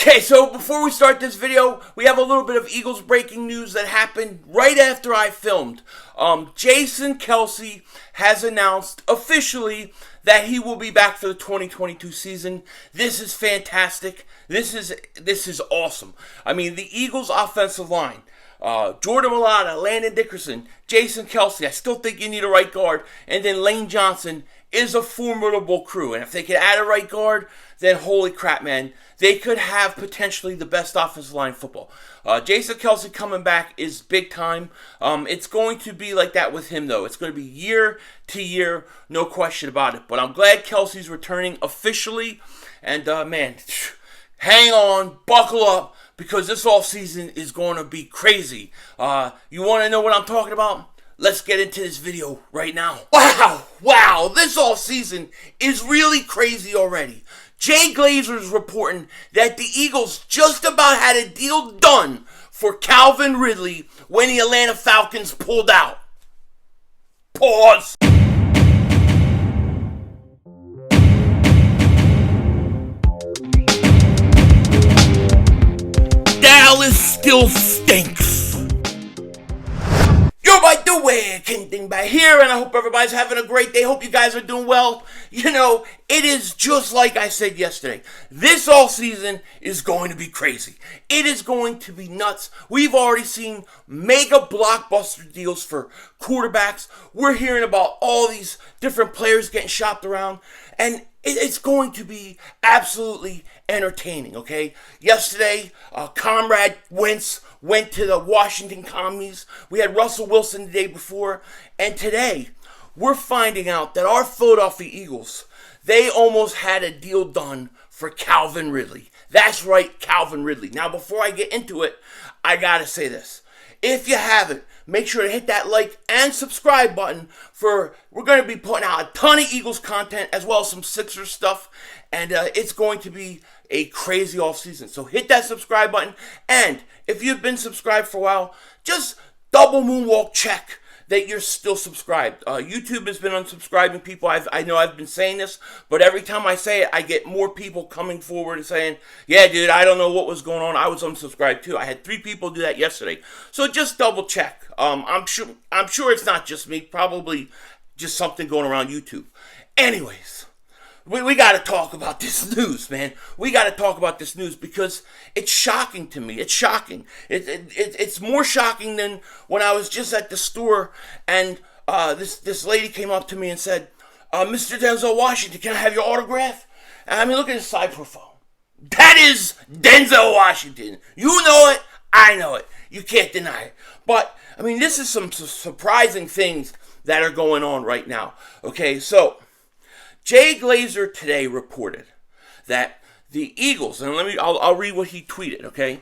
Okay, so before we start this video, we have a little bit of Eagles breaking news that happened right after I filmed. Jason Kelce has announced officially that he will be back for the 2022 season. This is fantastic. This is awesome. I mean, the Eagles offensive line, Jordan Mailata, Landon Dickerson, Jason Kelce, I still think you need a right guard, and then Lane Johnson is a formidable crew. And if they could add a right guard, then holy crap, man, they could have potentially the best offensive line in football. Jason Kelce coming back is big time. It's going to be like that with him, though. It's going to be year to year, no question about it. But I'm glad Kelce's returning officially. And, man, hang on, buckle up, because this offseason is going to be crazy. You want to know what I'm talking about? Let's get into this video right now. Wow, this offseason is really crazy already. Jay Glazer's reporting that the Eagles just about had a deal done for Calvin Ridley when the Atlanta Falcons pulled out. Pause. Dallas still stinks. Yo, by the way, Dingbat here, and I hope everybody's having a great day. Hope you guys are doing well. You know, it is just like I said yesterday. This offseason is going to be crazy. It is going to be nuts. We've already seen mega blockbuster deals for quarterbacks. We're hearing about all these different players getting shopped around, and it's going to be absolutely entertaining, okay? Yesterday, Comrade Wentz went to the Washington Commies. We had Russell Wilson the day before. And today, we're finding out that our Philadelphia Eagles, they almost had a deal done for Calvin Ridley. That's right, Calvin Ridley. Now, before I get into it, I gotta say this. If you haven't, make sure to hit that like and subscribe button we're going to be putting out a ton of Eagles content as well as some Sixers stuff. And it's going to be a crazy offseason. So hit that subscribe button. And if you've been subscribed for a while, just double moonwalk check that you're still subscribed. YouTube has been unsubscribing people. I know I've been saying this, but every time I say it, I get more people coming forward and saying, yeah, dude, I don't know what was going on. I was unsubscribed too. I had 3 people do that yesterday. So just double check. I'm sure it's not just me. Probably just something going around YouTube. Anyways, we got to talk about this news, man. We got to talk about this news because it's shocking to me. It's shocking. It's more shocking than when I was just at the store and this lady came up to me and said, Mr. Denzel Washington, can I have your autograph? And I mean, look at his side profile. That is Denzel Washington. You know it. I know it. You can't deny it. But, I mean, this is some surprising things that are going on right now. Okay, so Jay Glazer today reported that the Eagles, and I'll read what he tweeted, okay?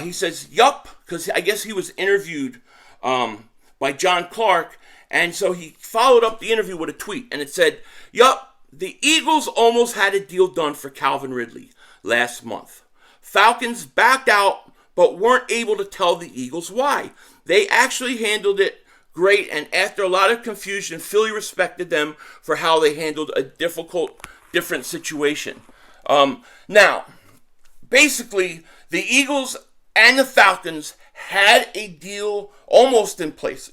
He says, yup, because I guess he was interviewed by John Clark, and so he followed up the interview with a tweet, and it said, yup, the Eagles almost had a deal done for Calvin Ridley last month. Falcons backed out, but weren't able to tell the Eagles why. They actually handled it great, and after a lot of confusion, Philly respected them for how they handled a different situation. Now, basically, the Eagles and the Falcons had a deal almost in place.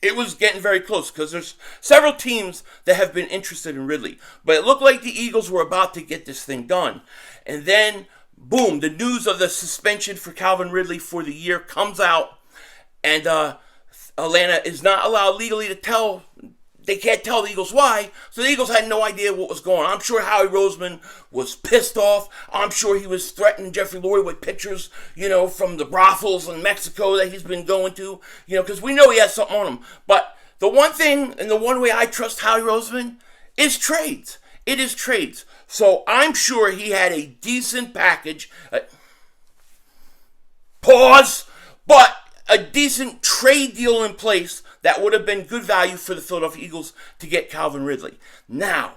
It was getting very close because there's several teams that have been interested in Ridley. But it looked like the Eagles were about to get this thing done. And then, boom, the news of the suspension for Calvin Ridley for the year comes out, and Atlanta is not allowed legally to tell. They can't tell the Eagles why, so the Eagles had no idea what was going on. I'm sure Howie Roseman was pissed off. I'm sure he was threatening Jeffrey Lurie with pictures, from the brothels in Mexico that he's been going to, because we know he has something on him. But the one thing and the one way I trust Howie Roseman is trades. It is trades. So I'm sure he had a decent package. Pause. But a decent trade deal in place that would have been good value for the Philadelphia Eagles to get Calvin Ridley. Now,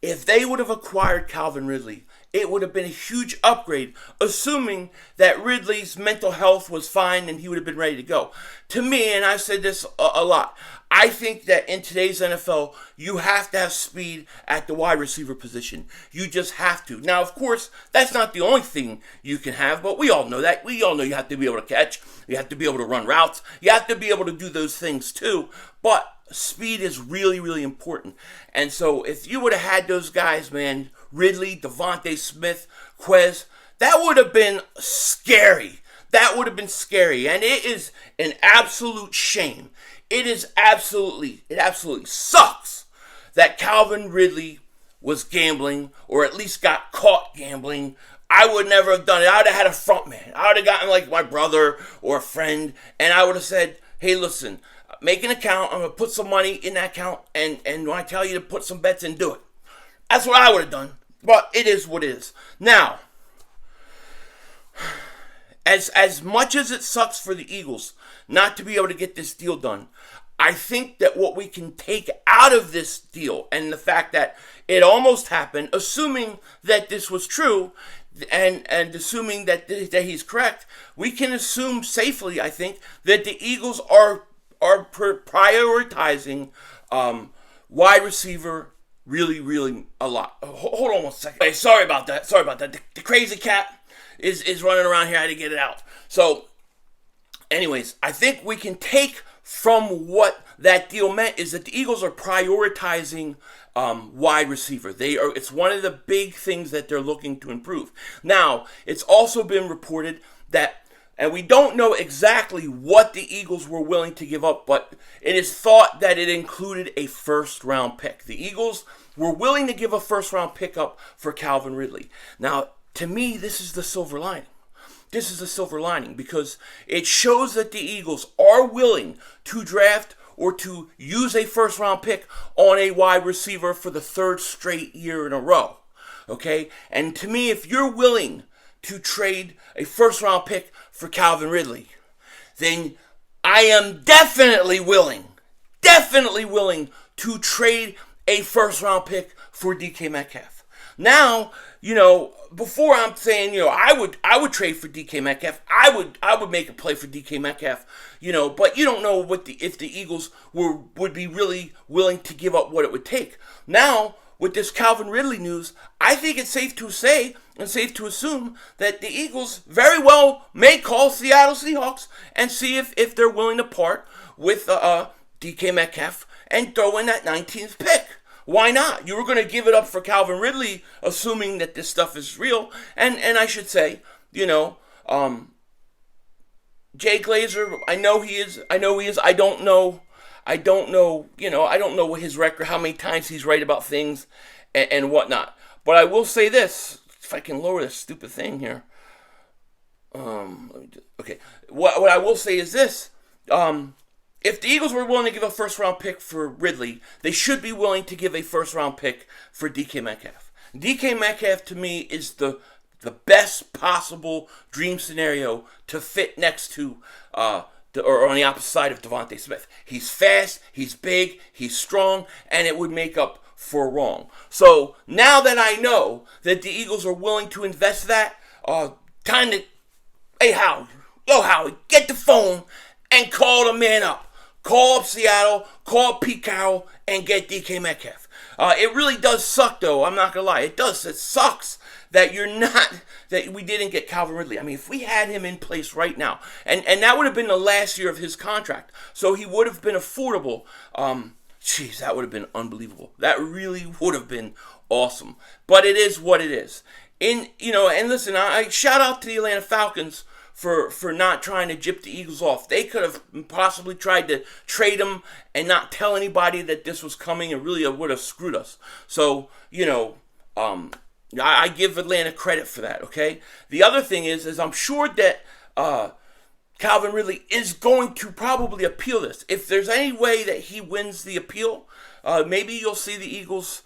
if they would have acquired Calvin Ridley, it would have been a huge upgrade, assuming that Ridley's mental health was fine and he would have been ready to go. To me, and I've said this a lot, I think that in today's NFL, you have to have speed at the wide receiver position. You just have to. Now, of course, that's not the only thing you can have, but we all know that. We all know you have to be able to catch. You have to be able to run routes. You have to be able to do those things too. But speed is really, really important. And so if you would have had those guys, man, Ridley, Devontae Smith, Quez, that would have been scary. That would have been scary. And it is an absolute shame. It absolutely sucks that Calvin Ridley was gambling, or at least got caught gambling. I would never have done it. I would have had a front man. I would have gotten like my brother or a friend, and I would have said, hey, listen, make an account. I'm going to put some money in that account, and when I tell you to put some bets in, do it. That's what I would have done. But it is what it is. Now, as much as it sucks for the Eagles not to be able to get this deal done, I think that what we can take out of this deal and the fact that it almost happened, assuming that this was true and assuming that he's correct, we can assume safely, I think, that the Eagles are prioritizing wide receiver really a lot. Hold on one second. Hey, sorry about that. The crazy cat is running around here. I had to get it out. So, anyways, I think we can take from what that deal meant is that the Eagles are prioritizing wide receiver. It's one of the big things that they're looking to improve. Now, it's also been reported that, and we don't know exactly what the Eagles were willing to give up, but it is thought that it included a first-round pick. The Eagles were willing to give a first-round pick up for Calvin Ridley. Now, to me, this is the silver lining. This is the silver lining because it shows that the Eagles are willing to draft or to use a first-round pick on a wide receiver for the third straight year in a row. Okay? And to me, if you're willing to trade a first-round pick for Calvin Ridley, then I am definitely willing to trade a first-round pick for DK Metcalf. Now, before I'm saying, I would trade for DK Metcalf. I would make a play for DK Metcalf, but you don't know if the Eagles would be really willing to give up what it would take. Now, with this Calvin Ridley news, I think it's safe to say and safe to assume that the Eagles very well may call Seattle Seahawks and see if they're willing to part with DK Metcalf and throw in that 19th pick. Why not? You were going to give it up for Calvin Ridley, assuming that this stuff is real. And I should say, Jay Glazer, I know he is. I don't know. I don't know what his record, how many times he's right about things and whatnot. But I will say this, if I can lower this stupid thing here. Okay. What I will say is this. If the Eagles were willing to give a first-round pick for Ridley, they should be willing to give a first-round pick for DK Metcalf. DK Metcalf, to me, is the best possible dream scenario to fit next to, or on the opposite side of Devontae Smith. He's fast, he's big, he's strong, and it would make up for wrong. So now that I know that the Eagles are willing to invest that, time to, hey, Howie, get the phone and call the man up. Call up Seattle, call up Pete Carroll, and get DK Metcalf. It really does suck, though. I'm not going to lie. It does. It sucks that that we didn't get Calvin Ridley. I mean, if we had him in place right now, and that would have been the last year of his contract, so he would have been affordable. That would have been unbelievable. That really would have been awesome. But it is what it is. And listen, I shout out to the Atlanta Falcons for not trying to gyp the Eagles off. They could have possibly tried to trade him and not tell anybody that this was coming and really would have screwed us. So, I give Atlanta credit for that, okay? The other thing is I'm sure that Calvin Ridley is going to probably appeal this. If there's any way that he wins the appeal, maybe you'll see the Eagles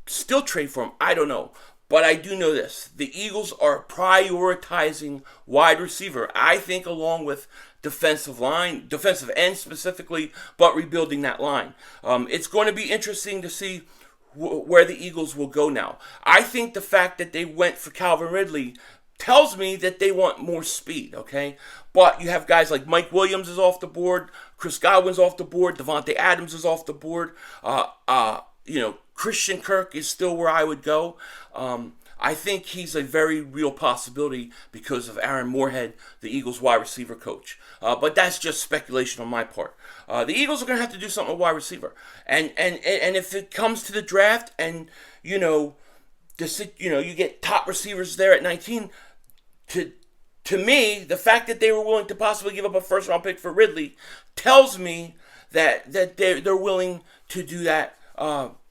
still trade for him. I don't know. But I do know this. The Eagles are prioritizing wide receiver, I think, along with defensive end specifically, but rebuilding that line. It's going to be interesting to see where the Eagles will go now. I think the fact that they went for Calvin Ridley tells me that they want more speed, okay? But you have guys like Mike Williams is off the board, Chris Godwin's off the board, Devontae Adams is off the board. Christian Kirk is still where I would go. I think he's a very real possibility because of Aaron Moorhead, the Eagles wide receiver coach. But that's just speculation on my part. The Eagles are going to have to do something with wide receiver. And if it comes to the draft and, you get top receivers there at 19, to me, the fact that they were willing to possibly give up a first-round pick for Ridley tells me that they're willing to do that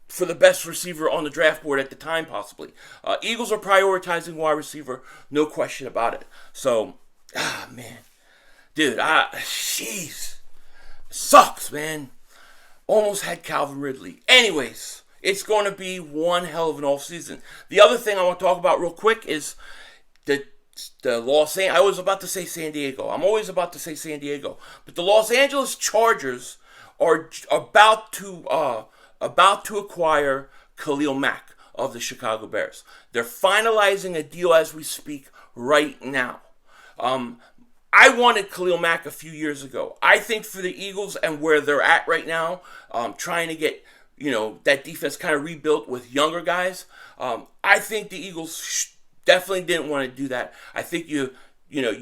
for the best receiver on the draft board at the time, possibly. Eagles are prioritizing wide receiver, no question about it. So, man. Dude, jeez. Sucks, man. Almost had Calvin Ridley. Anyways, it's going to be one hell of an offseason. The other thing I want to talk about real quick is the Los Angeles. I was about to say San Diego. I'm always about to say San Diego. But the Los Angeles Chargers are about to acquire Khalil Mack of the Chicago Bears. They're finalizing a deal as we speak right now. I wanted Khalil Mack a few years ago. I think for the Eagles and where they're at right now, trying to get that defense kind of rebuilt with younger guys, I think the Eagles definitely didn't want to do that. I think you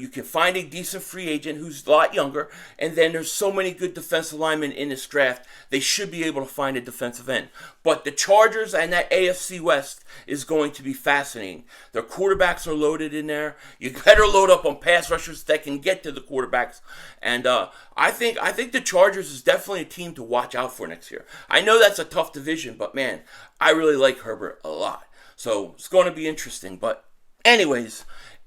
can find a decent free agent who's a lot younger, and then there's so many good defensive linemen in this draft, they should be able to find a defensive end. But the Chargers and that AFC West is going to be fascinating. Their quarterbacks are loaded in there. You better load up on pass rushers that can get to the quarterbacks. And I think the Chargers is definitely a team to watch out for next year. I know that's a tough division, but man, I really like Herbert a lot. So it's going to be interesting. But anyways,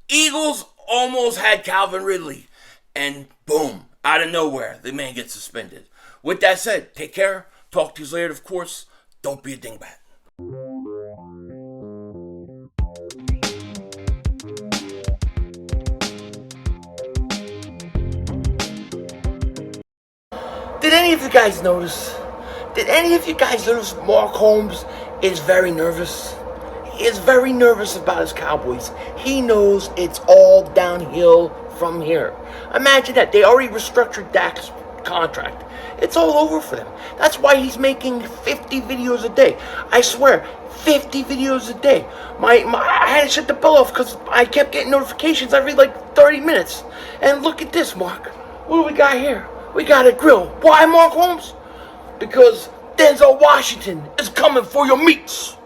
Eagles almost had Calvin Ridley, and boom, out of nowhere, the man gets suspended. With that said, take care. Talk to you later, of course. Don't be a dingbat. Did any of you guys notice? Mark Holmes is very nervous? He is very nervous about his Cowboys. He knows it's all downhill from here. Imagine that. They already restructured Dak's contract. It's all over for them. That's why he's making 50 videos a day. I swear, 50 videos a day. I had to shut the bell off because I kept getting notifications every 30 minutes. And look at this, Mark. What do we got here? We got a grill. Why, Mark Holmes? Because Denzel Washington is coming for your meats.